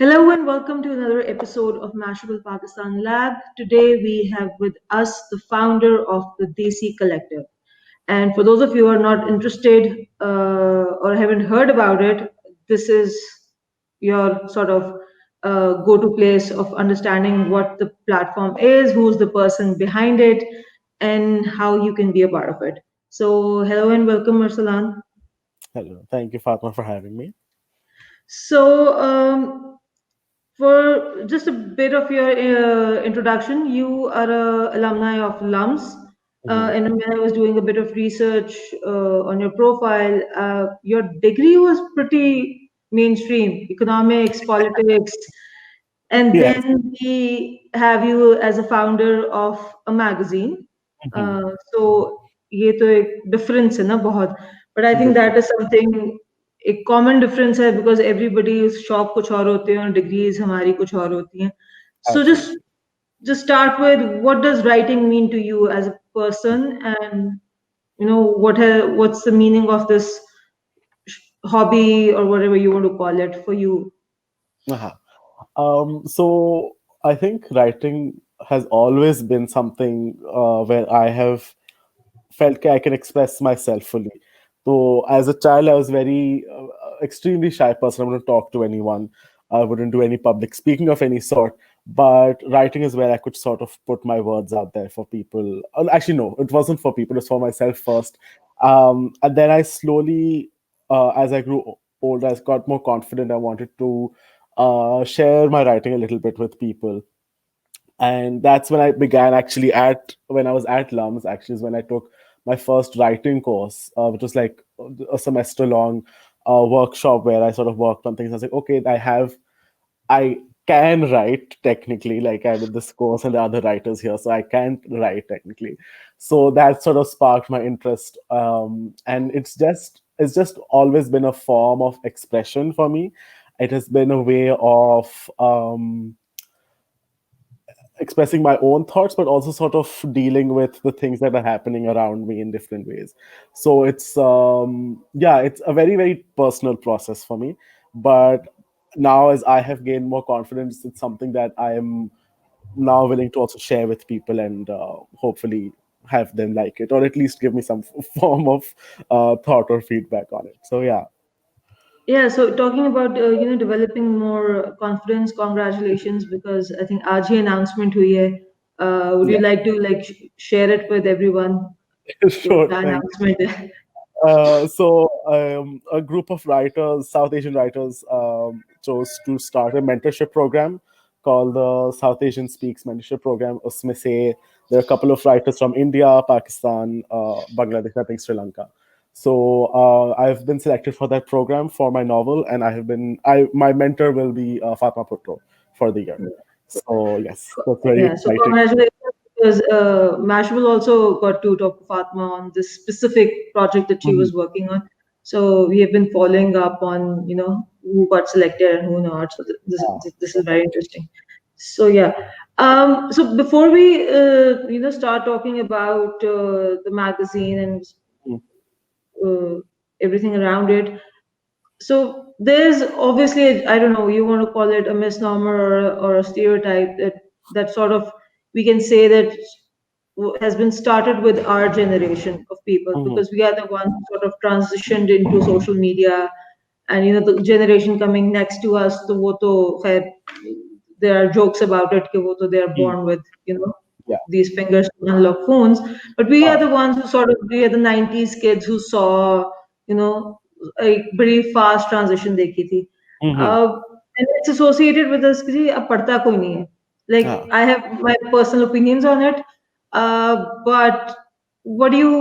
Hello and welcome to another episode of Mashable Pakistan Lab. Today we have with us the founder of the Desi Collective. And for those of you who are not interested or haven't heard about it, this is your sort of go-to place of understanding what the platform is, who's the person behind it, and how you can be a part of it. So, hello and welcome, Arsalan. Hello. Thank you, Fatma, for having me. So, for just a bit of your introduction, you are a alumni of LUMS, Mhm. and when I was doing a bit of research on your profile, your degree was pretty mainstream, economics, politics, and Yes. then we have you as a founder of a magazine. Mhm. So ये तो एक difference है ना बहुत, but I think that Different. is something एक common difference है because everybody शौक कुछ और होते हैं और degrees हमारी कुछ और होती हैं. So just Absolutely. just start with what does writing mean to you as a person, and what's the meaning of this hobby or whatever you want to call it for you. Uh-huh. So I think writing has always been something where I have felt I can express myself fully. So as a child, I was very extremely shy person. I wouldn't talk to anyone. I wouldn't do any public speaking of any sort. But writing is where I could sort of put my words out there for people. Actually, no, it wasn't for people. It was for myself first. And then I slowly, as I grew older, I got more confident. I wanted to share my writing a little bit with people, and that's when I began actually at when I was at LUMS. Actually, is when I took my first writing course, which was like a semester long workshop where I sort of worked on things. I was like, okay, I can write technically, like I did this course and the other writers here, so I can write technically. So that sort of sparked my interest, and it's just always been a form of expression for me. It has been a way of expressing my own thoughts, but also sort of dealing with the things that are happening around me in different ways. So it's a very, very personal process for me. But now, as I have gained more confidence, it's something that I am now willing to also share with people and hopefully have them like it, or at least give me some form of thought or feedback on it. So yeah. Yeah, so talking about developing more confidence, congratulations, because I think आज ही announcement हुई है. Would you Yeah. like to share it with everyone? कि Sure. क्या Thank announcement है? A group of writers, South Asian writers, chose to start a mentorship program called the South Asian Speaks Mentorship Program. Usme se there are a couple of writers from India, Pakistan, Bangladesh, I think Sri Lanka. So I've been selected for that program for my novel, and my mentor will be Fatma Putro for the year. So yes, that's very Yeah, so exciting. congratulations because Mashable also got to talk to Fatma on this specific project that she was Mhm. working on. So we have been following up on who got selected and who not. So this is very interesting. So yeah. So before we start talking about the magazine and uh, everything around it, so there's obviously, I don't know, you want to call it a misnomer or a stereotype that sort of we can say that has been started with our generation of people Mhm. because we are the ones who sort of transitioned into social media, and the generation coming next to us, तो वो तो खैर, there are jokes about it कि वो तो they are Mhm. born with Yeah. these fingers to unlock phones, but we are Ah. the ones who sort of we are the 90s kids who saw you know a very fast transition देखी थी. Mhm. uh, and it's associated with us कि अब पढ़ता कोई नहीं है. Like Ah. I have my personal opinions on it, but what do you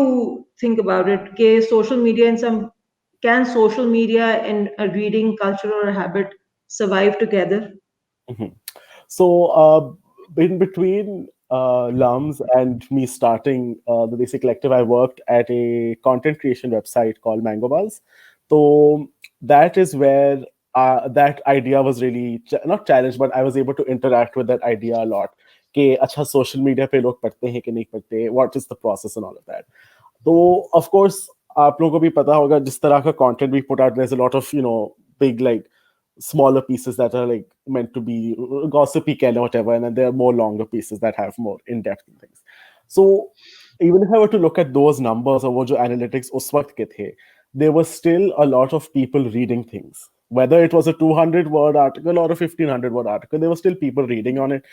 think about it? Social media and can social media and a reading culture or a habit survive together? Mhm. So, in between LUMS and me starting the Desi Collective, I worked at a content creation website called Mango Buzz. So that is where that idea was really not challenged, but I was able to interact with that idea a lot. कि अच्छा social media पे लोग पढ़ते हैं कि नहीं पढ़ते, what is the process and all of that. तो of course आप लोगों को भी पता होगा जिस तरह का content we put out, there's a lot of big like smaller pieces that are like meant to be gossipy kind or whatever, and then there are more longer pieces that have more in-depth things. So even if I were to look at those numbers or wo jo analytics us waqt ke the, there was still a lot of people reading things. Whether it was a 200 word article or a 1500 word article, there were still people reading on it.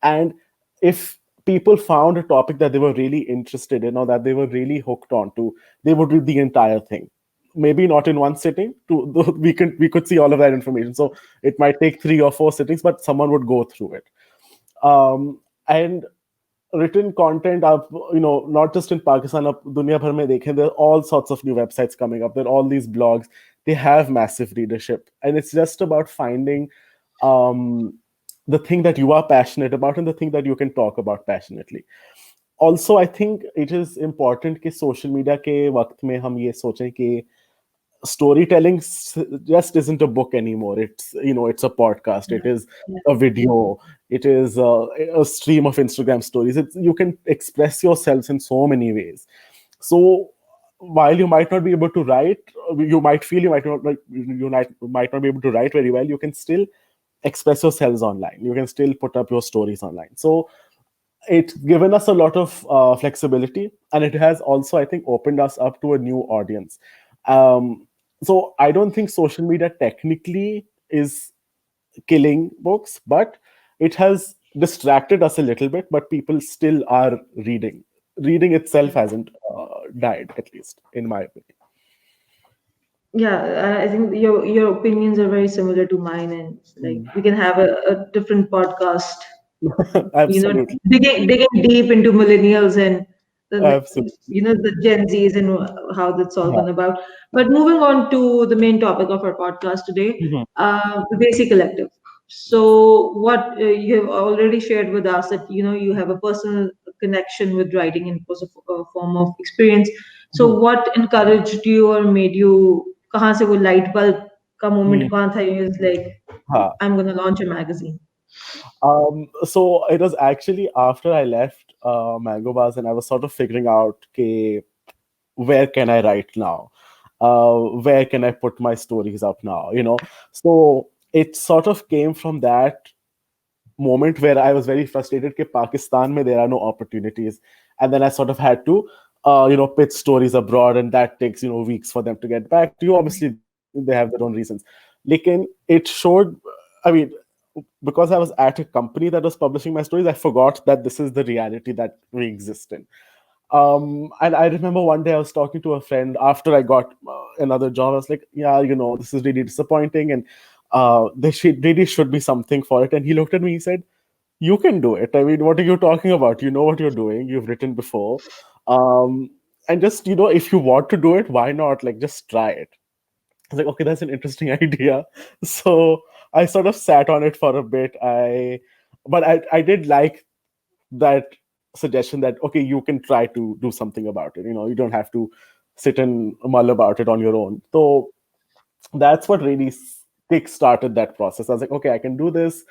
And if people found a topic that they were really interested in or that they were really hooked onto, they would read the entire thing. Maybe not in one sitting. We could see all of that information. So it might take 3 or 4 sittings, but someone would go through it. And written content up, not just in Pakistan, up dunya bhar mein dekhen, there are all sorts of new websites coming up. There are all these blogs. They have massive readership, and it's just about finding um, the thing that you are passionate about and the thing that you can talk about passionately. Also, I think it is important कि social media के वक्त में हम ये सोचें कि storytelling just isn't a book anymore. It's a podcast, it is Yeah. a video, it is a stream of Instagram stories. You can express yourselves in so many ways. So while you might not be able to write, you might feel you might not like might not be able to write very well, you can still express yourselves online, you can still put up your stories online. So it's given us a lot of flexibility, and it has also, I think, opened us up to a new audience. So I don't think social media technically is killing books, but it has distracted us a little bit. But people still are reading. Reading itself hasn't died, at least in my opinion. Yeah, I think your opinions are very similar to mine, and like Mm. we can have a different podcast, you know, Absolutely. digging deep into millennials and the Absolutely. the Gen Zs and how that's all Yeah. gone about. But moving on to the main topic of our podcast today, Mhm. the Desi Collective. So what you have already shared with us that you have a personal connection with writing and it was a form of experience. So Mhm. what encouraged you or made you? कहाँ से वो light bulb का moment Mhm. कहाँ था? You was like, Ha. I'm gonna launch a magazine. So it was actually after I left Mango Bars, and I was sort of figuring out, okay, where can I write now? Where can I put my stories up now? So it sort of came from that moment where I was very frustrated that Pakistan mein there are no opportunities, and then I sort of had to, pitch stories abroad, and that takes weeks for them to get back to you. Obviously, they have their own reasons. Lekin it showed, I mean, because I was at a company that was publishing my stories, I forgot that this is the reality that we exist in. And I remember one day I was talking to a friend after I got another job. I was like, yeah, this is really disappointing, and really should be something for it. And he looked at me, he said, you can do it. I mean, what are you talking about? You know what you're doing. You've written before. Um, and just, if you want to do it, why not? Like, just try it. I was like, okay, that's an interesting idea. So I sort of sat on it for a bit. But I did like that suggestion that, okay, you can try to do something about it. You don't have to sit and mull about it on your own. So that's what really kick-started that process. I was like, okay, I can do this.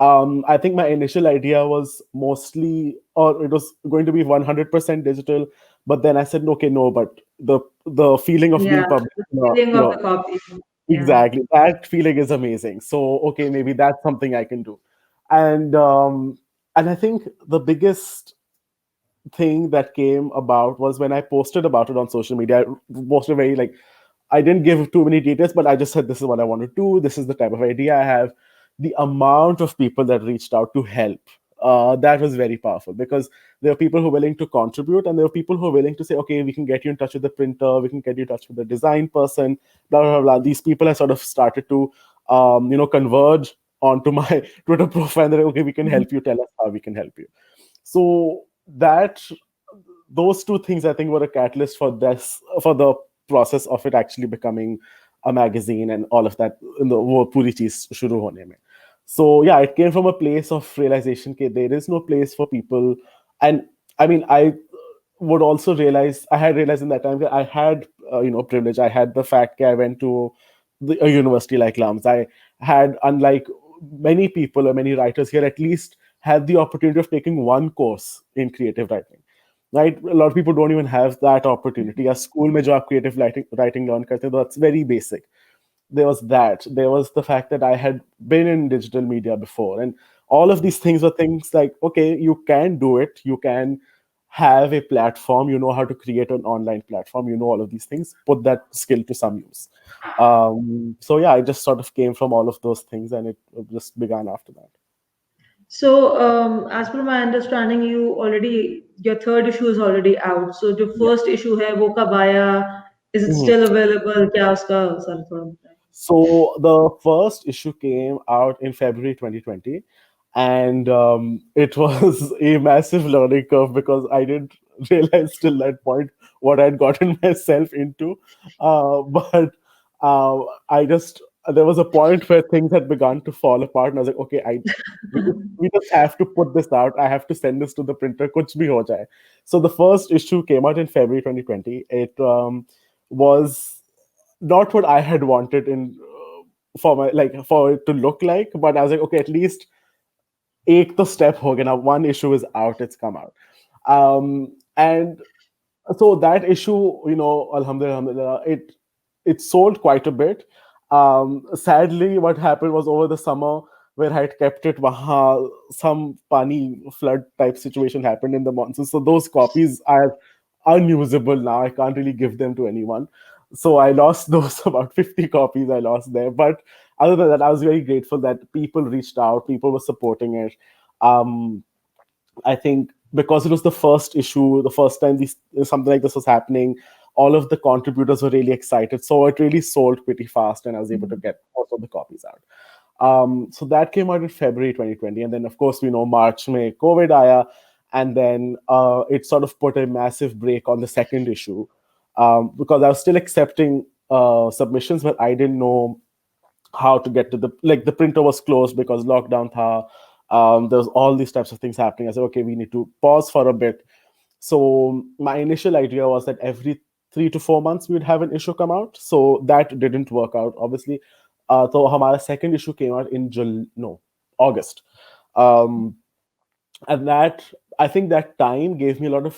I think my initial idea was mostly, or it was going to be 100% digital, but then I said, okay, no, but the feeling of being Yeah, published, the feeling of the copy. Yeah. exactly, that feeling is amazing. So okay, maybe that's something I can do. And um and I think the biggest thing that came about was when I posted about it on social media. I posted very, like, I didn't give too many details, but I just said this is what I want to do. This is the type of idea I have. The amount of people that reached out to help, that was very powerful, because there are people who are willing to contribute, and there are people who are willing to say, okay, we can get you in touch with the printer, we can get you in touch with the design person, blah blah blah. These people have sort of started to, converge onto my Twitter profile. They're like, okay, we can Mhm. help you. Tell us how we can help you. So that those two things, I think, were a catalyst for the process of it actually becoming a magazine and all of that in the वो पूरी चीज शुरू होने में. So yeah, it came from a place of realization that there is no place for people. And I mean, would also realize I had realized in that time that I had, privilege. I had the fact that I went to a university like Lums. I had, unlike many people or many writers here, at least had the opportunity of taking one course in creative writing. Right, a lot of people don't even have that opportunity. A school में जो आप creative writing learn करते हैं, that's very basic. there was that. There was the fact that I had been in digital media before, and all of these things were things like, okay, you can do it. You can have a platform. You know how to create an online platform. You know all of these things. Put that skill to some use. So yeah, I just sort of came from all of those things, and it just began after that. So, as per my understanding, your third issue is already out. So, the Yeah. first issue है वो कब आया? Is it Mhm. still available? क्या उसका sir थोड़ा बताएं. So the first issue came out in February 2020, and it was a massive learning curve because I didn't realize till that point what I'd gotten myself into. But I just there was a point where things had begun to fall apart, and I was like, okay, we just have to put this out. I have to send this to the printer. Kuch bhi ho jaye. So the first issue came out in February 2020. It was not what I had wanted in for my like for it to look like, but I was like, okay, at least एक तो step हो गया now. One issue is out, it's come out, and so that issue, alhamdulillah, alhamdulillah, it sold quite a bit. Sadly, what happened was over the summer where I had kept it, waha, some pani flood type situation happened in the monsoon. So those copies are unusable now. I can't really give them to anyone. So I lost those about 50 copies I lost there. But other than that, I was very grateful that people reached out, people were supporting it. Um, I think because it was the first issue, the first time something like this was happening, all of the contributors were really excited. So it really sold pretty fast, and I was able to get most of the copies out. So that came out in February 2020, and then of course we know March May COVID aya, and then it sort of put a massive break on the second issue because I was still accepting submissions, but I didn't know how to get to the printer was closed because lockdown tha. There was all these types of things happening. I said, okay, we need to pause for a bit. So my initial idea was that every 3 to 4 months we would have an issue come out. So that didn't work out, obviously. So our second issue came out in no, August. Um, and that I think that time gave me a lot of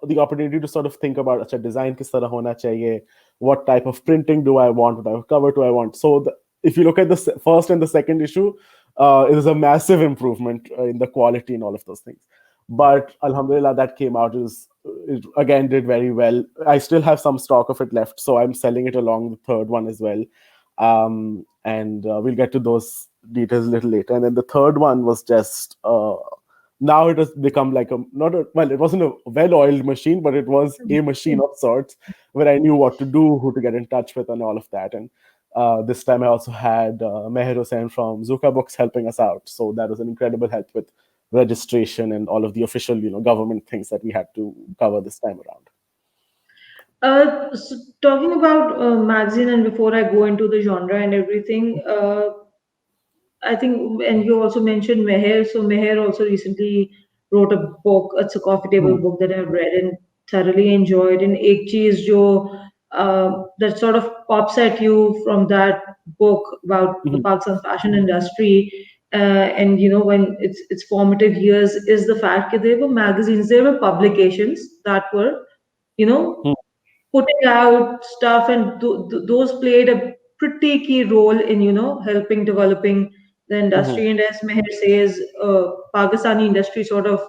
the opportunity to sort of think about acha, design kis tarah hona chahiye, what type of printing do I want, what type of cover do I want. So if you look at the first and the second issue, it is a massive improvement in the quality and all of those things. But alhamdulillah, that came out it again did very well. I still have some stock of it left, so I'm selling it along the third one as well. And we'll get to those details a little later. And then the third one was just now it has become like a not a well, it wasn't a well-oiled machine, but it was a machine of sorts where I knew what to do, who to get in touch with, and all of that. And this time I also had Meher Hussain from Zuka Books helping us out, so that was an incredible help with registration and all of the official, government things that we had to cover this time around. So talking about magazine, and before I go into the genre and everything, I think, and you also mentioned Meher. So Meher also recently wrote a book. It's a coffee table Hmm. book that I've read and thoroughly enjoyed. And Ek Cheez Jo, that sort of pops at you from that book about the Mhm. Pakistan fashion industry. And when its formative years is the fact that there were magazines, there were publications that were, you know, Hmm. putting out stuff, and those played a pretty key role in helping developing the Mhm. industry. And as Meher says, Pakistani industry sort of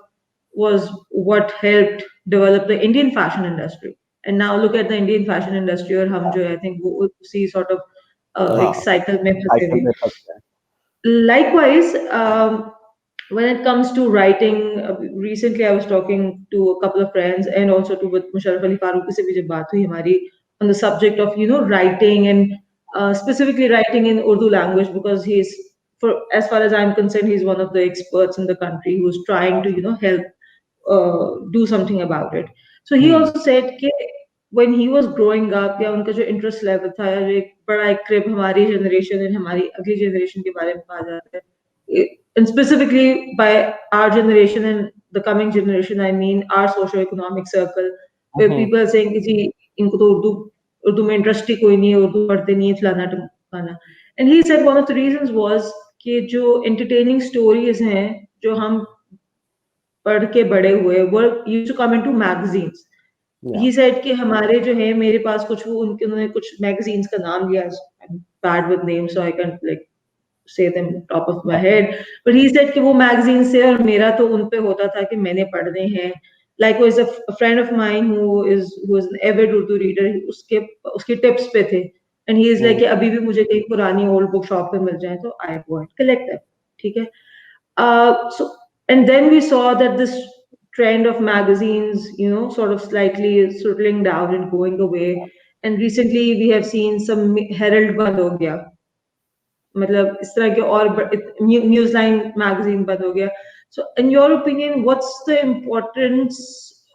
was what helped develop the Indian fashion industry. And now look at the Indian fashion industry, or hum jo hai, I think वो उसी sort of एक हाँ, cycle में फंसे cycle हुए. में फंस गए. Likewise, when it comes to writing, recently I was talking to a couple of friends, and also to with Musharraf Ali Faruqi se bhi jab baat hui hamari on the subject of writing, and specifically writing in Urdu language, because he's, for as far as I'm concerned, he's one of the experts in the country who's trying to help do something about it. So he Hmm. also said कि when he was growing up, या उनका जो interest level था, या जो एक बड़ा एक crib हमारी generation and हमारी अगली generation के बारे में कहा जाता है, and specifically by our generation and the coming generation, I mean our socio-economic circle, where Mhm. people are saying कि जी इनको तो उर्दू में इंटरेस्ट ही कोई नहीं है, उर्दू पढ़ते नहीं है, फलाना ढिमकाना. And he said one of the reasons was कि जो entertaining stories हैं जो हम पढ़ के बड़े हुए were used to come into magazines. Yeah. He said कि हमारे जो है मेरे पास कुछ वो उनके उन्होंने कुछ मैगजीन्स का नाम लिया, I am bad with names so I can like say them top of my head, but he said कि वो magazines थे और मेरा तो उन पे होता था कि मैंने पढ़ने हैं. Likewise, a friend of mine who is an avid Urdu reader, उसके उसके tips पे थे, and he is like Mm, कि अभी भी मुझे कहीं पुरानी old book shop पे मिल जाए तो I go and collect them. ठीक है. So and then we saw that this trend of magazines, sort of slightly settling down and going away. And recently we have seen some Herald बंद हो गया. मतलब इस तरह के और न्यूज लाइन मैगजीन बंद हो गया. So in your opinion, what's the importance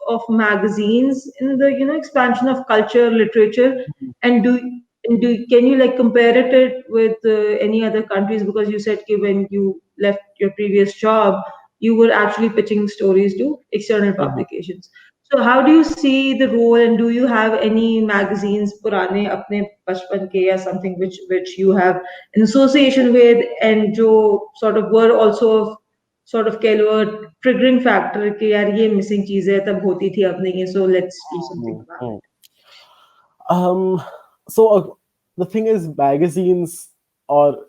of magazines in the expansion of culture, literature, and do can you like compare it with any other countries? Because you said कि when you left your previous job you were actually pitching stories to external mhm, publications. So how do you see the role, and do you have any magazines पुराने अपने बचपन के या something which you have in association with, and जो sort of were also sort of कह लो triggering factor कि यार ये missing चीज है तब होती थी अब नहीं है, so let's do something mm, about mm. Um, so the thing is, magazines or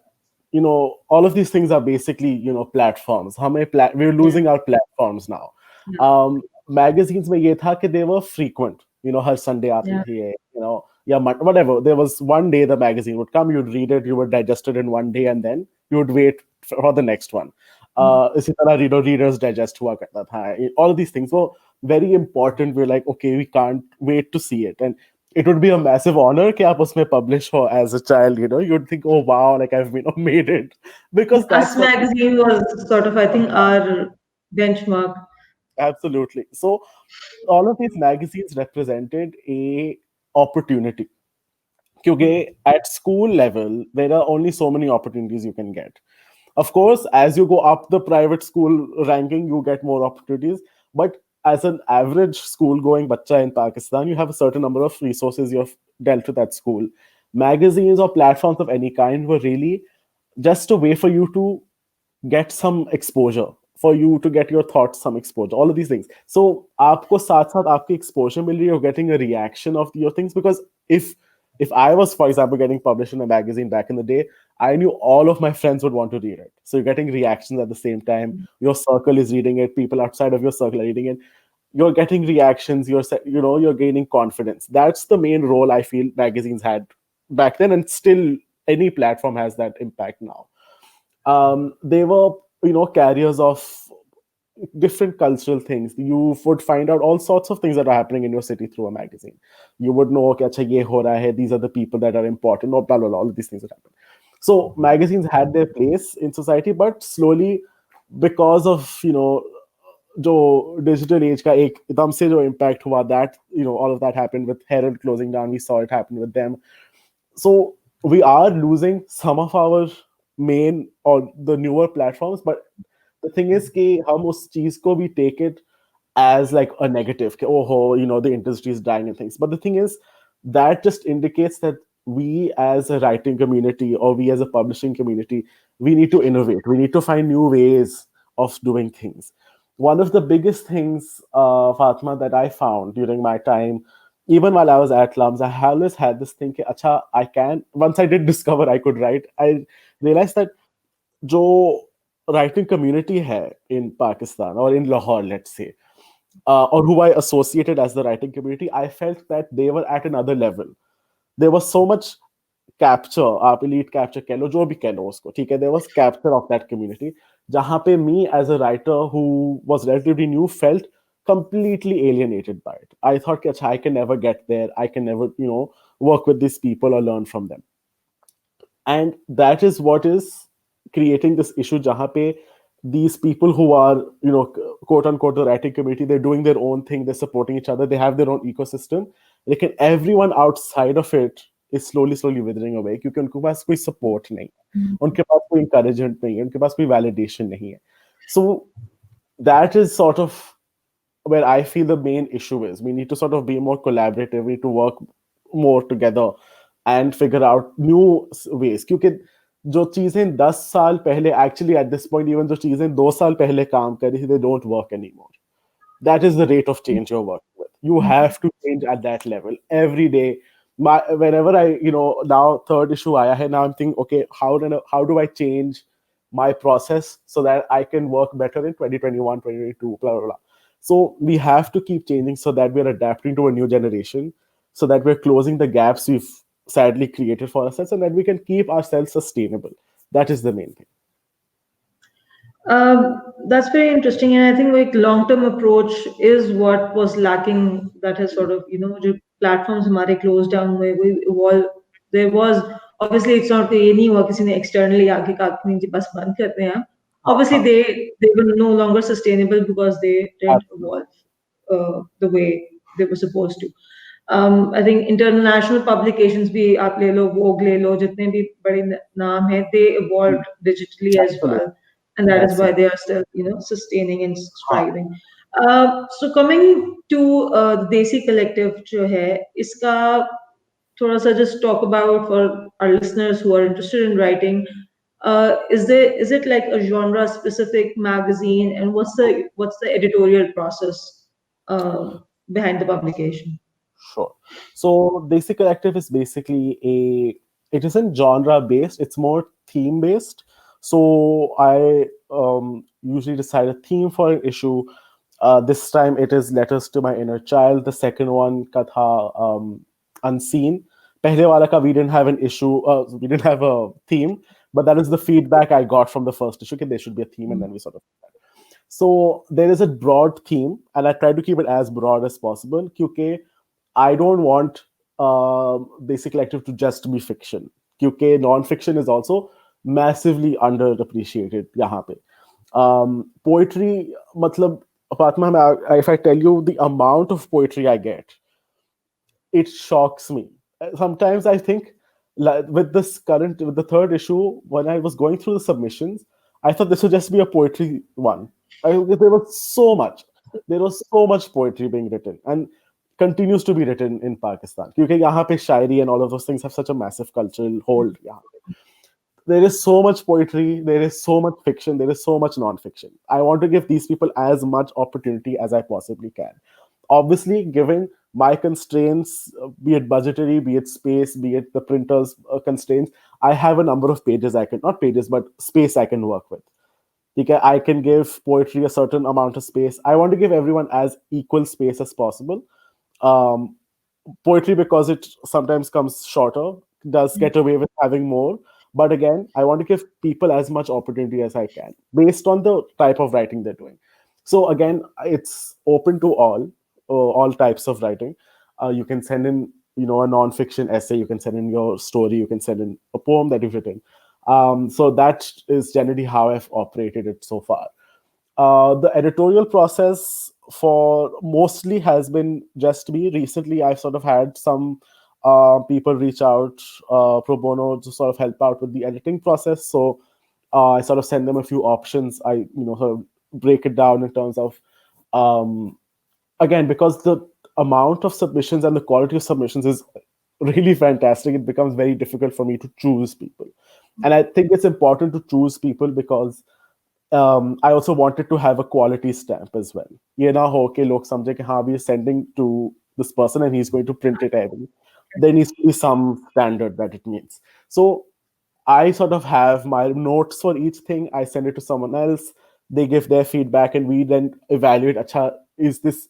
all of these things are basically platforms. We're it. Yeah, losing our platforms now. yeah, Magazines में ये था कि they were frequent. Her Sunday आती yeah. थी ये. Yeah, whatever. There was one day the magazine would come, you'd read it, you would digest it in one day, and then you would wait for the next one. इसी तरह Reader's Digest हुआ करता था. All of these things were very important. We're like, okay, we can't wait to see it, and it would be a massive honor कि आप उसमें publish हो as a child. You'd think, oh wow, like I've made it, because Us that's what. magazine was sort of, I think, our benchmark. Absolutely. So all of these magazines represented a opportunity. Because at school level, there are only so many opportunities you can get. Of course, as you go up the private school ranking, you get more opportunities. But as an average school going bacha in Pakistan, you have a certain number of resources you have dealt with at school. Magazines or platforms of any kind were really just a way for you to get some exposure, for you to get your thoughts some exposure, all of these things. So आपको साथ साथ आपकी exposure मिल रही है, you're getting a reaction of your things. Because if I was, for example, getting published in a magazine back in the day, I knew all of my friends would want to read it. So you're getting reactions at the same time. Your circle is reading it. People outside of your circle are reading it. You're getting reactions. You're gaining confidence. That's the main role I feel magazines had back then, and still any platform has that impact now. They were carriers of different cultural things. You would find out all sorts of things that are happening in your city through a magazine. You would know, okay, acha, ye ho raha hai, these are the people that are important, or blah, blah, blah, all of these things that happen. So magazines had their place in society, but slowly, because of जो digital age का एक एकदम से जो impact हुआ, that all of that happened with Herald closing down. We saw it happen with them. So we are losing some of our main or the newer platforms, but the thing is कि हम उस चीज को भी take it as like a negative कि, oh the industry is dying and things. But the thing is, that just indicates that we as a writing community, or we as a publishing community, we need to innovate. We need to find new ways of doing things. One of the biggest things, Fatma, that I found during my time, even while I was at Lums, I always had this thing, कि, अच्छा, I can, once I did discover I could write, I realized that जो writing community है in Pakistan or in Lahore, let's say, or who I associated as the writing community, I felt that they were at another level. There was so much capture, आप elite capture कह लो, जो भी कह लो उसको, ठीक है, there was capture of that community, जहाँ पे me as a writer who was relatively new felt completely alienated by it. I thought कि अच्छा, I can never get there, I can never work with these people or learn from them. And that is what is creating this issue jahan pe these people who are quote unquote the writing community, they're doing their own thing, they're supporting each other, they have their own ecosystem, लेकिन everyone outside of it is slowly withering away क्योंकि उनके पास कोई support नहीं है, उनके पास कोई encouragement नहीं है, उनके पास कोई validation नहीं है. So that is sort of where I feel the main issue is. We need to sort of be more collaborative. We need to work more together and figure out new ways. क्योंकि जो चीजें 10 साल पहले, actually at this point, even जो चीजें 2 साल पहले काम कर रही थी, they don't work anymore. That is the rate of change you're working with. You have to change at that level every day. Whenever I, now third issue I had, now I'm thinking, okay, how do I change my process so that I can work better in 2021, 2022, blah blah blah. So we have to keep changing so that we're adapting to a new generation, so that we're closing the gaps we've sadly created for ourselves, and that we can keep ourselves sustainable. That is the main thing. That's very interesting, and I think like long-term approach is what was lacking. That has sort of जो platforms हमारे closed down हुए, we evolve. There was obviously it's not कि ये नहीं हुआ किसी ने externally आके कहा कि नहीं जी बस बंद करते हैं. Obviously हाँ, they were no longer sustainable because they didn't absolutely. evolve the way they were supposed to. I think international publications भी आप ले लो, Vogue ले लो, जितने भी बड़े नाम हैं, they evolved digitally as Absolutely. well, and that is That's why it. they are still sustaining and हाँ, striving. So coming to the Desi Collective जो है इसका थोड़ा सा just talk about for our listeners who are interested in writing. Is it like a genre specific magazine, and what's the editorial process behind the publication? sure. So Desi Collective is basically it isn't genre based, it's more theme based. So I usually decide a theme for an issue. This time it is Letters to My Inner Child. The second one, Katha Unseen. Pehle wala ka we didn't have an issue, we didn't have a theme, but that is the feedback I got from the first issue. Okay, there should be a theme, and then we sort of. So there is a broad theme, and I try to keep it as broad as possible. Because I don't want Basic Collective to just be fiction. Because non-fiction is also massively underappreciated यहाँ पे. Poetry, मतलब, apart from if I tell you the amount of poetry I get, it shocks me. Sometimes I think, with the third issue, when I was going through the submissions, I thought this would just be a poetry one. There was so much. There was so much poetry being written and continues to be written in Pakistan. Because यहाँ पे शायरी and all of those things have such a massive cultural hold. यहाँ पे. There is so much poetry, there is so much fiction, there is so much non-fiction. I want to give these people as much opportunity as I possibly can. Obviously, given my constraints, be it budgetary, be it space, be it the printer's constraints, I have a number of pages I can, not pages, but space I can work with. Okay, I can give poetry a certain amount of space. I want to give everyone as equal space as possible. Um, Poetry, because it sometimes comes shorter, does get away with having more. But again, I want to give people as much opportunity as I can based on the type of writing they're doing. So again, it's open to all types of writing. You can send in, a non-fiction essay. You can send in your story. You can send in a poem that you've written. So that is generally how I've operated it so far. The editorial process for mostly has been just me. Recently, I've sort of had some people reach out pro bono to sort of help out with the editing process. So I sort of send them a few options. I sort of break it down in terms of, um, again, because the amount of submissions and the quality of submissions is really fantastic. It becomes very difficult for me to choose people, and I think it's important to choose people because I also wanted to have a quality stamp as well. ये ना हो कि लोग समझे कि हाँ, we are sending to this person and he's going to print it heavily. There needs to be some standard that it meets. So I sort of have my notes for each thing. I send it to someone else. They give their feedback, and we then evaluate. Acha, is this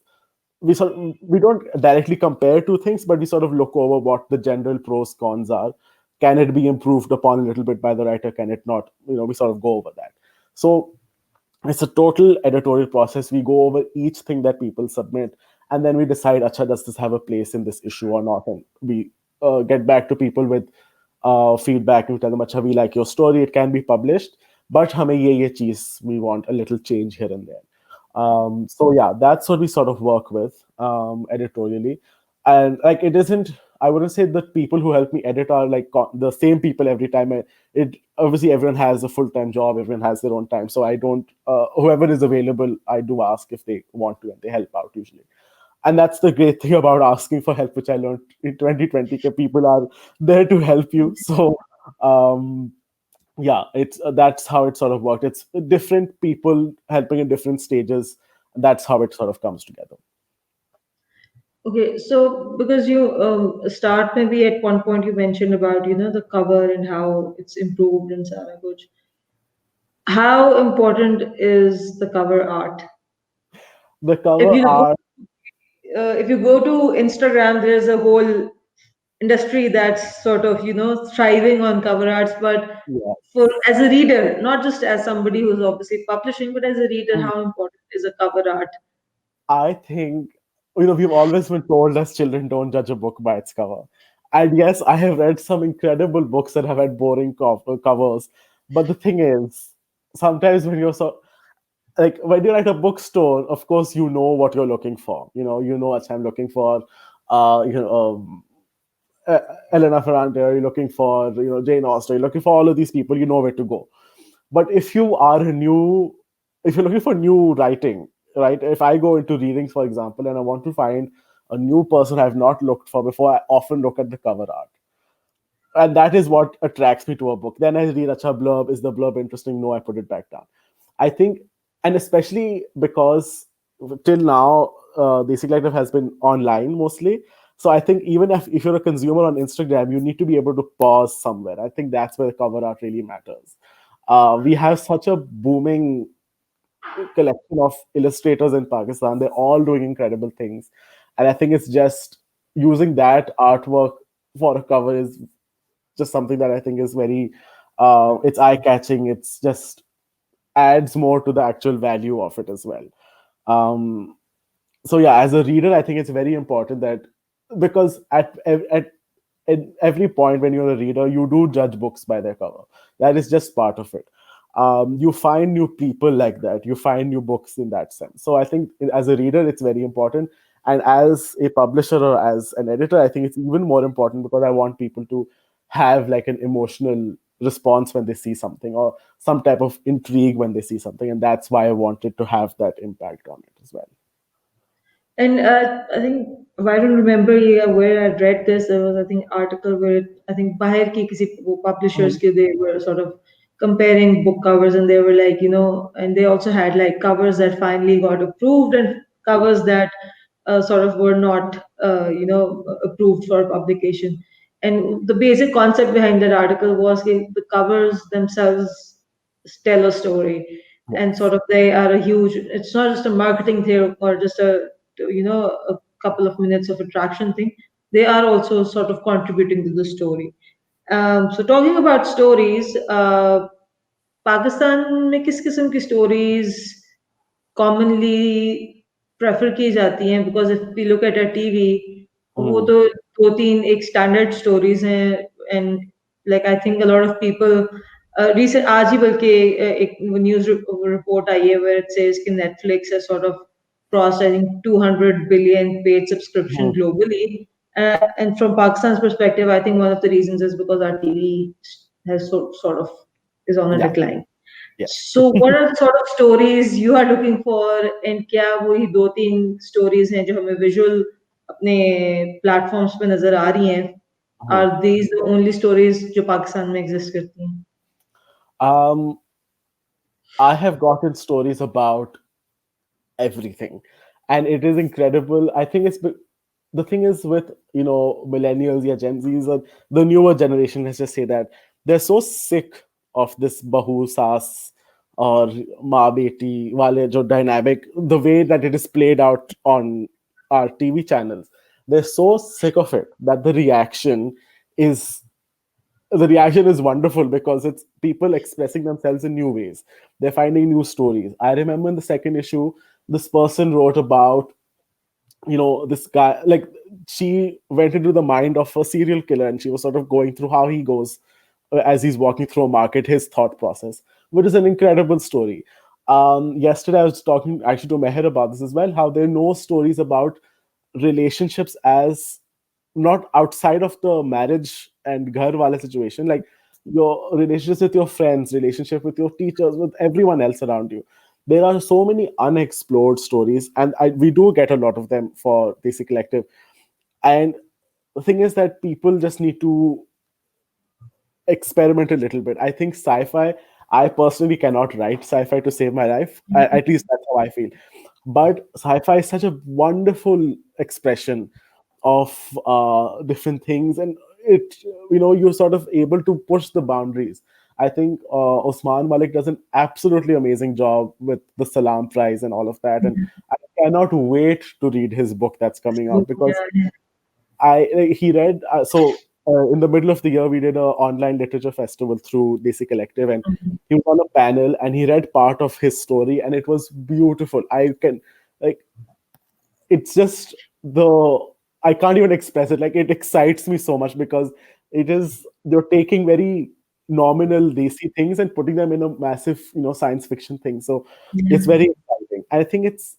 we don't directly compare two things, but we sort of look over what the general pros cons are. Can it be improved upon a little bit by the writer? Can it not? We sort of go over that. So it's a total editorial process. We go over each thing that people submit, and then we decide, acha, does this have a place in this issue or not? And we get back to people with feedback. We tell them, acha, we like your story. It can be published, but hame ye cheese, we want a little change here and there. So yeah, that's what we sort of work with editorially, and like it isn't. I wouldn't say that people who help me edit are like the same people every time. It obviously everyone has a full time job, everyone has their own time, so I don't. Whoever is available, I do ask if they want to, and they help out usually. And that's the great thing about asking for help, which I learned in 2020. People are there to help you, so um, yeah, it's that's how it sort of worked. It's different people helping in different stages. That's how it sort of comes together. Okay, so because you start maybe at one point you mentioned about the cover and how it's improved in Saraguj. How important is the cover art? The If cover you go, art, if you go to Instagram, there's a whole industry that's sort of thriving on cover arts. But yeah. for as a reader, not just as somebody who's obviously publishing, but as a reader, how important is a cover art? I think, we've always been told as children, don't judge a book by its cover. And yes, I have read some incredible books that have had boring covers. But the thing is, sometimes when you're so like when you're at a bookstore, of course you know what you're looking for. What I'm looking for. Uh, you know, um, uh, Elena Ferrante, you're looking for Jane Austen, you're looking for all of these people. You know where to go. But if you're looking for new writing, right? If I go into readings, for example, and I want to find a new person I've not looked for before, I often look at the cover art, and that is what attracts me to a book. Then I read, acha, blurb, is the blurb interesting? No, I put it back down. I think, and especially because till now, Desi Collective has been online mostly. So I think even if you're a consumer on Instagram, you need to be able to pause somewhere. I think that's where the cover art really matters. We have such a booming collection of illustrators in Pakistan. They're all doing incredible things. And I think it's just using that artwork for a cover is just something that I think is very, it's eye catching. It's just adds more to the actual value of it as well. Um, so yeah, as a reader, I think it's very important that because at every point when you're a reader, you do judge books by their cover. That is just part of it. You find new people like that. You find new books in that sense. So I think as a reader, it's very important. And as a publisher or as an editor, I think it's even more important because I want people to have like an emotional response when they see something or some type of intrigue when they see something. And that's why I wanted to have that impact on it as well. And I think I don't remember yeah, where I read this. There was I think article where I think बाहर की किसी वो publishers Mhm. के they were sort of comparing book covers and they were like and they also had like covers that finally got approved and covers that sort of were not approved for publication. And the basic concept behind that article was the covers themselves tell a story and Yes. sort of they are a huge it's not just a marketing thing or just a couple of minutes of attraction thing. They are also sort of contributing to the story. So talking about stories, Pakistan में किस किस्म की stories commonly prefer की जाती हैं because if we look at a TV वो Mhm. तो दो तीन एक standard stories हैं and like I think a lot of people recent आज ही बल्कि एक news report आई है where it says कि Netflix has sort of crossed I think 200 billion paid subscription Mhm. globally and from Pakistan's perspective I think one of the reasons is because our TV has sort of is on a Yeah. decline. Yes. So what are the sort of stories you are looking for and क्या वही दो तीन stories हैं जो हमें visual अपने platforms पे नजर आ रही हैं Mhm. are these the only stories जो पाकिस्तान में exist करती हैं? Um, I have gotten stories about everything, and it is incredible. I think the thing is with millennials, yeah, Gen Zs, or the newer generation. Let's just say that they're so sick of this bahu sas or ma beti wale jo dynamic, the way that it is played out on our TV channels. They're so sick of it that is the reaction is wonderful because it's people expressing themselves in new ways. They're finding new stories. I remember in the second issue, this person wrote about, this guy, like, she went into the mind of a serial killer and she was sort of going through how he goes as he's walking through a market, his thought process, which is an incredible story. Yesterday, I was talking actually to Meher about this as well, how there are no stories about relationships as not outside of the marriage and ghar wala situation, like your relationships with your friends, relationship with your teachers, with everyone else around you. There are so many unexplored stories, and we do get a lot of them for Desi Collective. And the thing is that people just need to experiment a little bit. I think sci-fi. I personally cannot write sci-fi to save my life. At least that's how I feel. But sci-fi is such a wonderful expression of different things, and it, you're sort of able to push the boundaries. I think Osman Malik does an absolutely amazing job with the Salam Prize and all of that, and I cannot wait to read his book that's coming So, out, because yeah. he read in the middle of the year we did a online literature festival through Desi Collective, and he was on a panel and he read part of his story, and it was beautiful. I can, like, it's just the I can't even express it. Like, it excites me so much because it is they're taking very nominal desi things and putting them in a massive, science fiction thing. So it's Yeah. very exciting. I think it's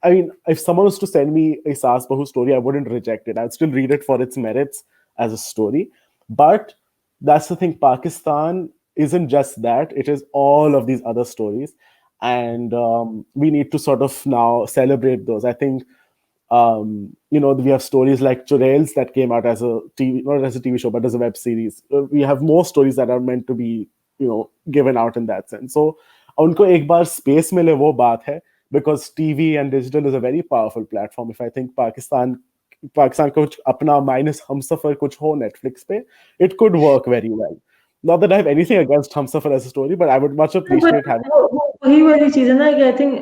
I mean, if someone was to send me a Sas Bahu story, I wouldn't reject it. I'd still read it for its merits as a story. But that's the thing, Pakistan isn't just that, it is all of these other stories. And we need to sort of now celebrate those. I think we have stories like Churels that came out as a TV, not as a TV show, but as a web series. We have more stories that are meant to be, given out in that sense. So, उनको एक बार space मिले वो बात है, because TV and digital is a very powerful platform. If I think Pakistan को कुछ अपना minus Humsafar कुछ हो Netflix पे, it could work very well. Not that I have anything against Humsafar as a story, but I would much No, but appreciate having. वही वाली चीज है ना कि आई थिंक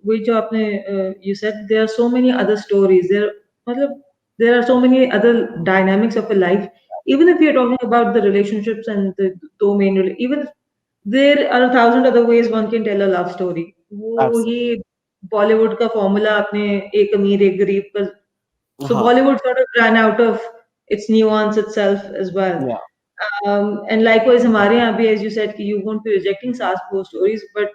वही जो आपने you said there are so many other stories there मतलब there are so many other dynamics of a life, even if you're talking about the relationships and the domain even there are a thousand other ways one can tell a love story. वो Absolutely. ही बॉलीवुड का formula आपने एक अमीर एक गरीब का so Uh-huh. Bollywood sort of ran out of its nuance itself as well. Yeah. And likewise, हमारे यहाँ भी, as you said, कि you won't be rejecting सास बहू stories, but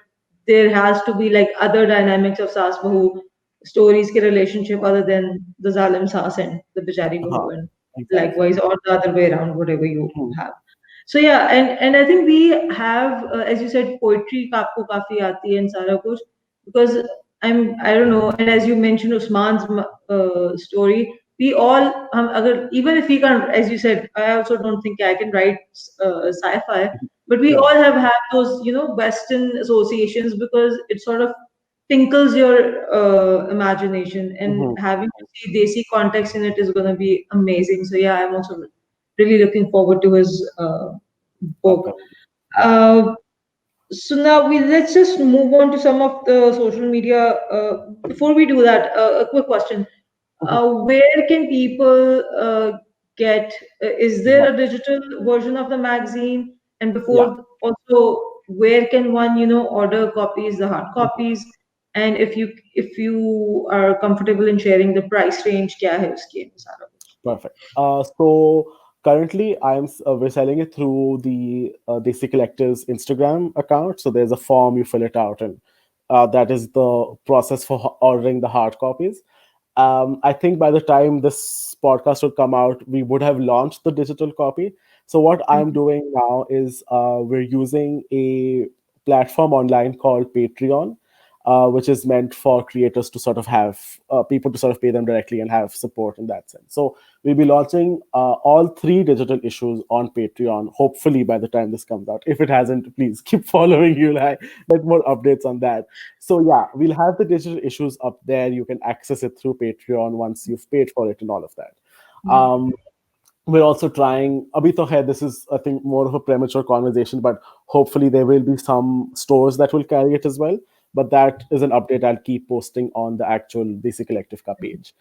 there has to be like other dynamics of सास बहू stories के relationship other than the zalim सास and the बेचारी Uh-huh. बहू, and Exactly. likewise, or the other way around, whatever you Hmm. have. So yeah, and I think we have, as you said, poetry आपको काफी आती है and सारा कुछ, because I don't know, and as you mentioned Usman's story, we all अगर even if we can't, as you said, I also don't think I can write sci-fi, but we Yeah. all have had those Western associations because it sort of tinkles your imagination, and Hmm. having to see Desi context in it is going to be amazing. So yeah, I'm also really looking forward to his book. Upcoming. Yeah. Uh, so now let's just move on to some of the social media. Before we do that, a quick question: Mhm. where can people get? Is Yeah. there a digital version of the magazine? And Yeah. before, also, where can one, order copies, the hard Mhm. copies? And if you are comfortable in sharing the price range, क्या है उसके अनुसार? Perfect. So currently, we're selling it through the Desi Collective's Instagram account. So there's a form, you fill it out, and that is the process for ordering the hard copies. I think by the time this podcast would come out, we would have launched the digital copy. So what I'm doing now is we're using a platform online called Patreon, which is meant for creators to sort of have people to sort of pay them directly and have support in that sense. So we'll be launching all three digital issues on Patreon, hopefully by the time this comes out. If it hasn't, please keep following. You'll get more updates on that. So yeah, we'll have the digital issues up there. You can access it through Patreon once you've paid for it and all of that. Um, we're also trying abhi to hai, this is I think more of a premature conversation, but hopefully there will be some stores that will carry it as well, but that is an update I'll keep posting on the actual Desi Collective ka page.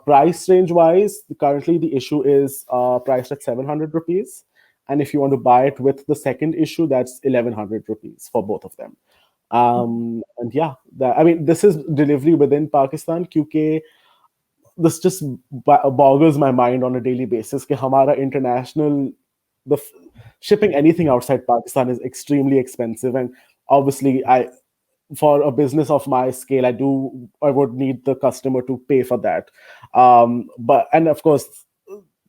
Price range wise, currently the issue is priced at 700 rupees, and if you want to buy it with the second issue, that's 1100 rupees for both of them. And yeah, I mean, this is delivery within Pakistan, क्योंकि this just boggles my mind on a daily basis कि हमारा international the shipping anything outside Pakistan is extremely expensive, and obviously for a business of my scale, I would need the customer to pay for that. But and of course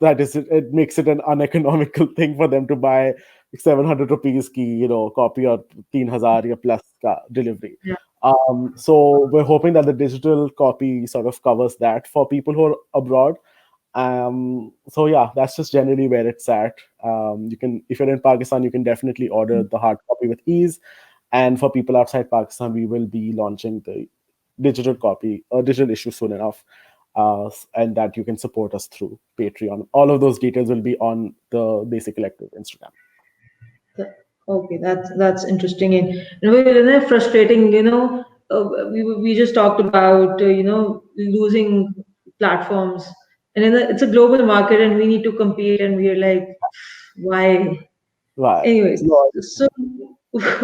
that is it makes it an uneconomical thing for them to buy 700 rupees ki copy or 3000 ya plus ka delivery. Yeah. So we're hoping that the digital copy sort of covers that for people who are abroad. So yeah, that's just generally where it's at. You can, if you're in Pakistan, you can definitely order the hard copy with ease. And for people outside Pakistan, we will be launching the digital copy or digital issue soon enough, and that you can support us through Patreon. All of those details will be on the Desi Collective Instagram. Okay, that's interesting and frustrating. We just talked about losing platforms, and it's a global market, and we need to compete, and we're like, why? Right. Anyways, No, so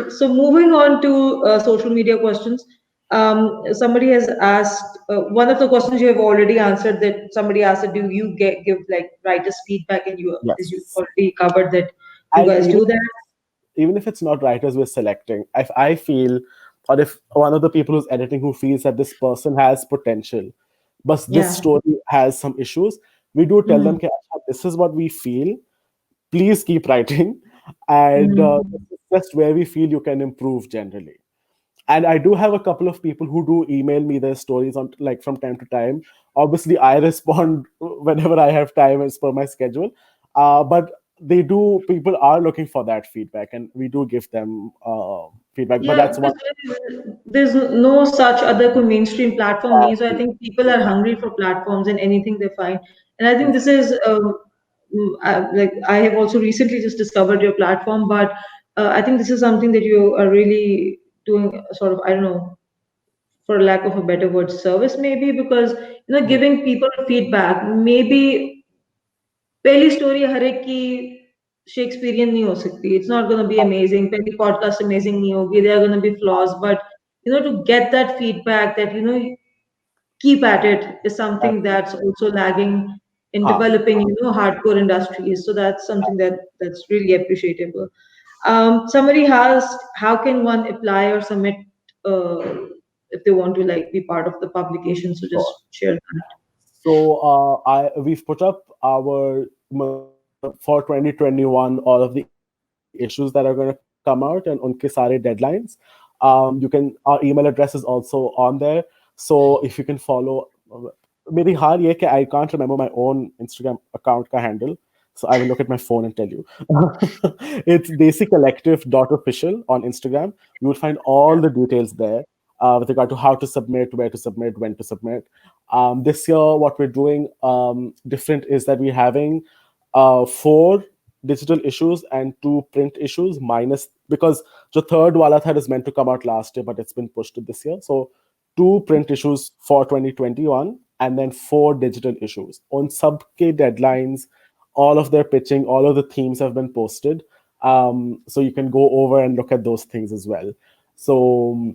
so moving on to social media questions. Somebody has asked one of the questions you have already answered. That somebody asked, that do you give like writers feedback, and you as you yes. already covered that you And guys do that. even if it's not writers we're selecting, if I feel, or if one of the people who's editing who feels that this person has potential, but this Yeah. story has some issues, we do tell them, Mm, "Okay, Acha, this is what we feel. Please keep writing, and this mm. is just where we feel you can improve generally." And I do have a couple of people who do email me their stories on, like, from time to time. Obviously I respond whenever I have time as per my schedule, but they do, people are looking for that feedback, and we do give them feedback, but Yeah, that's because one. there's no such other mainstream platform news. So I Exactly. think people are Exactly. hungry for platforms and anything they find. And I think this Exactly. is like I have also recently just discovered your platform, but I think this is something that you are really doing sort of, I don't know, for lack of a better word, service maybe, because Mm. giving people feedback maybe पहली story हर एक की Shakespearean नहीं हो सकती. It's not going to be amazing. पहली podcast amazing नहीं होगी. There are going to be flaws, but to get that feedback that keep at it is something Exactly. that's also lagging in Huh. developing hardcore industries. So that's something that's really appreciable. Somebody asked, how can one apply or submit uh, if they want to like be part of the publication? So Sure. just share that. So I we've put up our for 2021 all of the issues that are going to come out and unke sare deadlines. You can, our email address is also on there. So if you can follow, maybe hard ye कि I can't remember my own Instagram account ka handle. So I will look at my phone and tell you. It's desicollective.official on Instagram. You will find all the details there with regard to how to submit, where to submit, when to submit. This year, what we're doing different is that we're having four digital issues and two print issues, minus because the third wala thad is meant to come out last year, but it's been pushed to this year. So two print issues for 2021 and then four digital issues. On subke deadlines, all of their pitching, all of the themes have been posted. So you can go over and look at those things as well. So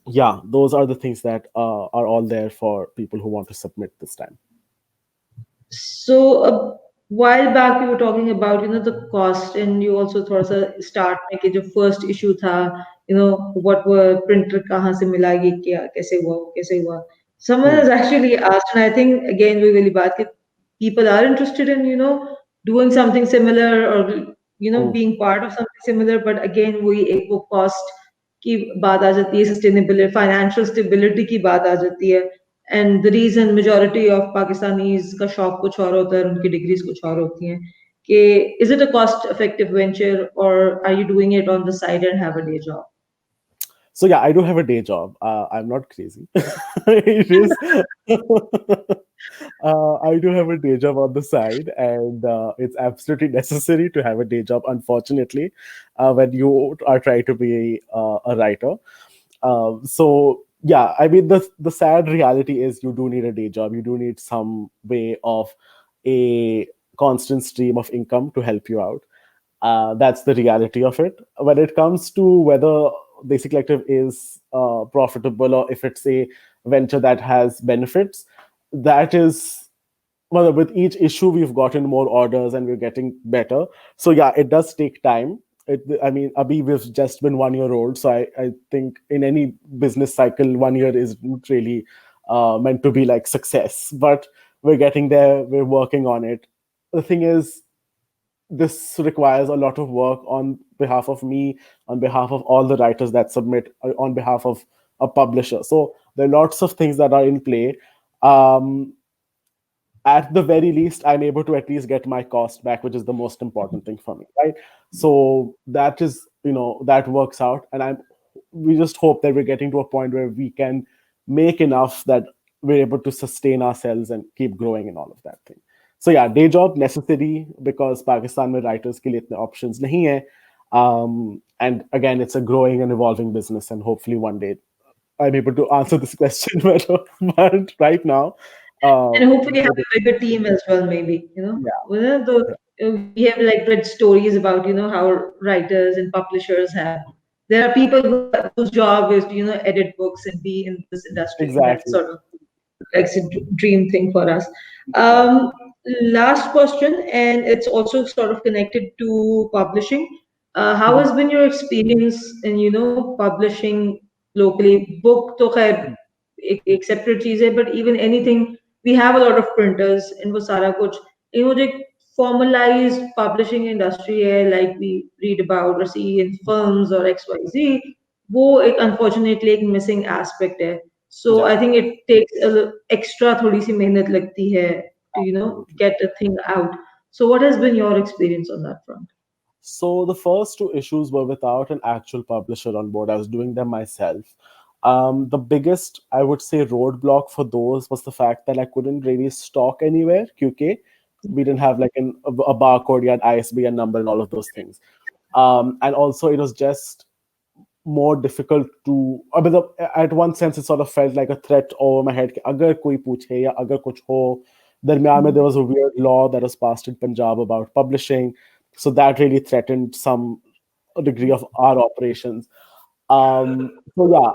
yeah, those are the things that are all there for people who want to submit this time. So a while back we were talking about the cost, and you also थोड़ा सा start में कि जो first issue था, what were printer कहाँ से मिला, ये क्या कैसे हुआ वो कैसे हुआ. Someone Hmm. has actually asked, and I think again we really बात कि people are interested in doing something similar, or Hmm. being part of something similar, but again वही एक वो cost की बात आ जाती है, sustainability, financial stability की बात आ जाती है. And the reason majority of Pakistanis का शौक कुछ और होता है, उनकी degrees कुछ और होती हैं, कि is it a cost effective venture, or are you doing it on the side and have a day job? So yeah, I do have a day job. I'm not crazy. It is. I do have a day job on the side, and it's absolutely necessary to have a day job. Unfortunately, when you are trying to be a writer, so yeah, I mean the sad reality is you do need a day job. You do need some way of a constant stream of income to help you out. That's the reality of it. When it comes to whether Desi Collective is profitable or if it's a venture that has benefits, that is, well, with each issue we've gotten more orders and we're getting better. So yeah, it does take time. I mean, Abhi, we've just been 1 year old, so I think in any business cycle, 1 year is not really meant to be like success. But we're getting there. We're working on it. The thing is, this requires a lot of work on behalf of me, on behalf of all the writers that submit, on behalf of a publisher. So there are lots of things that are in play. Um, at the very least, I'm able to at least get my cost back, which is the most important thing for me, right? So that is, that works out, and we just hope that we're getting to a point where we can make enough that we're able to sustain ourselves and keep growing and all of that thing. So yeah, day job necessary because Pakistan में writers के लिए इतने options नहीं है. And again, it's a growing and evolving business, and hopefully one day I'm able to answer this question better. But right now, And hopefully have it is- a bigger team as well, maybe, yeah, we have like read stories about, how writers and publishers have. There are people whose job is to, edit books and be in this industry, and that's exactly. sort of like a dream thing for us. Exactly. Um, Last question, and it's also sort of connected to publishing. How has been your experience in, publishing locally? Book to khair एक separate चीज है, but even anything, we have a lot of printers and वो सारा कुछ, जो एक formalized publishing industry है, like we read about or see in films or XYZ, वो एक unfortunately एक missing aspect है. So Yeah, I think it takes extra थोड़ी सी मेहनत लगती है to, absolutely. get a thing out. So what has been your experience on that front? So the first two issues were without an actual publisher on board. I was doing them myself. The biggest, I would say, roadblock for those was the fact that I couldn't really stock anywhere. QK, we didn't have like a barcode yet, ISBN number, and all of those things. And also, it was just more difficult to. I mean, at one sense, it sort of felt like a threat over my head. कि अगर कोई पूछे या अगर कुछ हो, दरमियान में there was a weird law that was passed in Punjab about publishing, so that really threatened some degree of our operations. So yeah,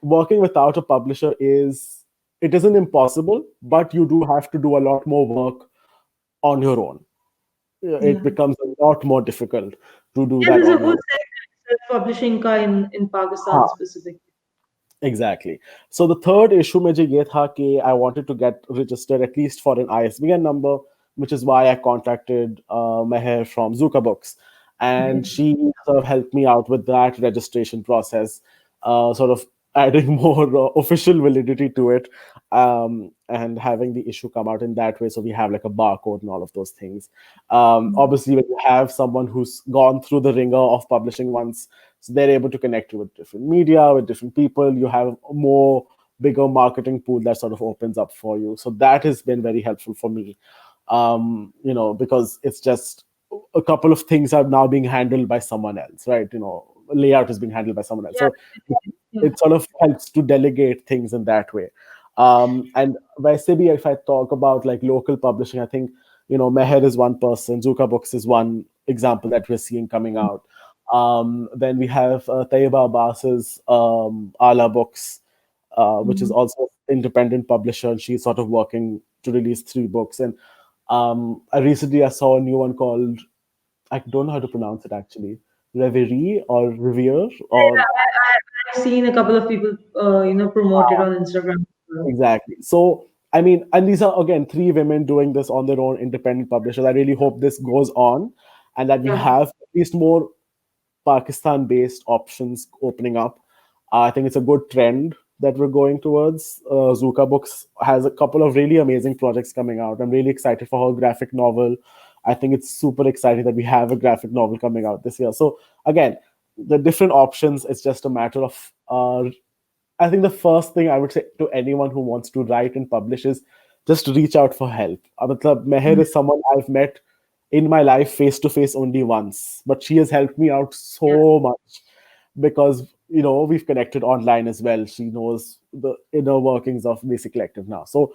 working without a publisher is it isn't impossible, but you do have to do a lot more work on your own. It Yeah. becomes a lot more difficult to do Yeah, that there's a on your whole own. sector of publishing ka in Pakistan specifically. Exactly. So the third issue major ye tha ki I wanted to get registered at least for an ISBN number, which is why I contacted Meher from Zuka Books, and Okay. she sort of helped me out with that registration process, sort of adding more official validity to it, and having the issue come out in that way. So we have like a barcode and all of those things. Obviously, when you have someone who's gone through the ringer of publishing once, so they're able to connect you with different media, with different people. You have a more bigger marketing pool that sort of opens up for you. So that has been very helpful for me. Because it's just a couple of things are now being handled by someone else, right? Layout is being handled by someone else. Yeah. So it sort of helps to delegate things in that way. And वैसे भी if I talk about like local publishing, I think Meher is one person, Zuka Books is one example that we're seeing coming out. Then we have Tayyiba Abbas's Ala Books, which is Mhm. also an independent publisher, and she's sort of working to release three books. And I saw a new one called, I don't know how to pronounce it actually, Reverie or Revere or I've seen a couple of people, promote it on Instagram. exactly. So, I mean, and these are again three women doing this on their own, independent publishers. I really hope this goes on and that we Yeah. have at least more Pakistan based options opening up. I think it's a good trend that we're going towards. Zuka Books has a couple of really amazing projects coming out. I'm really excited for her graphic novel. I think it's super exciting that we have a graphic novel coming out this year. So, again, the different options, it's just a matter of I think the first thing I would say to anyone who wants to write and publish is just reach out for help. Matlab, Meher is someone I've met in my life face to face only once, but she has helped me out Yeah. so much because we've connected online as well. She knows the inner workings of Desi Collective now, so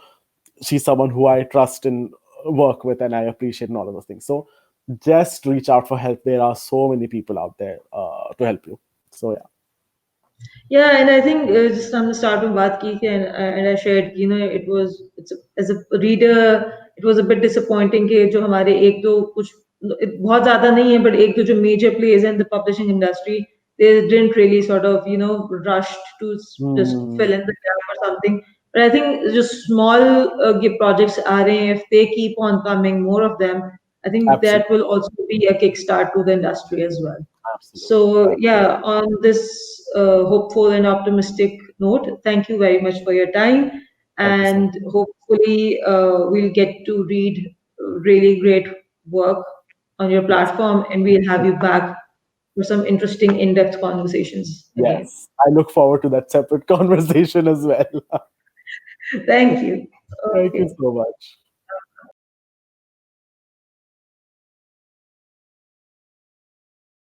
she's someone who I trust and work with, and I appreciate and all of those things. So just reach out for help. There are so many people out there to help you. So yeah. Yeah, and I think just from the start में बात की थी, and I shared, as a reader, it was a bit disappointing कि जो हमारे एक दो कुछ बहुत ज्यादा नहीं है, but एक दो जो major players in the publishing industry, they didn't really sort of rushed to just Hmm, fill in the gap or something. But I think just small projects are if they keep on coming, more of them, I think absolutely, that will also be a kickstart to the industry as well. absolutely. So, yeah, on this hopeful and optimistic note, thank you very much for your time. Thank you so And much. hopefully, we'll get to read really great work on your platform, and we'll have you back for some interesting in-depth conversations again. Yes, I look forward to that separate conversation as well. Thank you. Thank you Okay. so much.